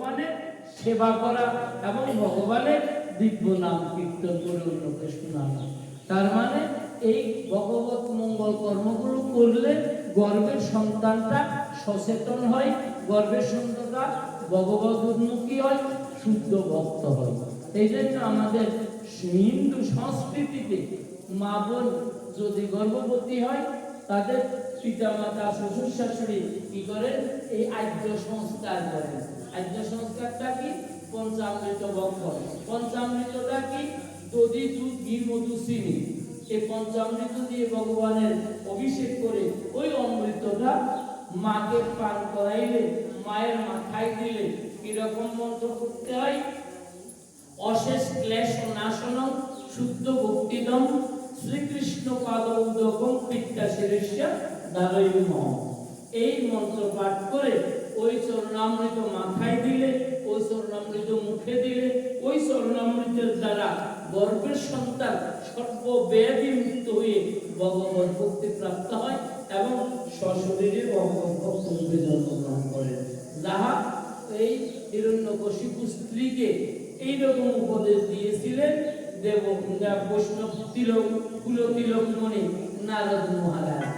ভগবানের সেবা করা এবং ভগবানের দিব্য নাম কীর্তন করে অন্যকে শোনানো। তার মানে এই ভগবত মঙ্গল কর্মগুলো করলে গর্ভের সন্তানটা সচেতন হয়, গর্ভের সন্তানটা ভগবত উন্মুখী হয়, শুদ্ধ ভক্ত হয়। এই জন্য আমাদের হিন্দু সংস্কৃতিতে মা বোন যদি গর্ভবতী হয় তাদের পিতা মাতা শ্বশুর শাশুড়ি কি করেন, এই আদ্য সংস্কার করেন। আদ্য সংস্কারটা কি? পঞ্চামৃত ভক্ষণ। পঞ্চামৃতটা কি? দধি, দুধ, ঘি, মধু, চিনি। এই পঞ্চামৃত দিয়ে ভগবানের অভিষেক করে ওই অমৃতটা মাকে পান করাইলে, মায়ের মাথায় দিলে কিরকম মন্ত্র করতে হয়? অশেষ ক্লেশ নাশনম শুদ্ধ ভক্তিদম শ্রীকৃষ্ণ পাদ উদকম পিত্তাশিরস্য দারয়ুম। এই মন্ত্র পাঠ করে ওই চরণামৃত মাথায় দিলে, ওই চরণামৃত মুখে দিলে, ওই চরণামৃতের দ্বারা গর্ভের সন্তান সর্বব্যাধি মুক্ত হয়ে ভগবত ভক্তি প্রাপ্ত হয় এবং সশরীরে ভগবত ভক্তি জন্মগ্রহণ করে। যাহা এই হিরণ্যকশিপু স্ত্রীকে এইরকম উপদেশ দিয়েছিলেন দেব বৈষ্ণব তিলক কুল তিলক মণি নারদ মহারাজ।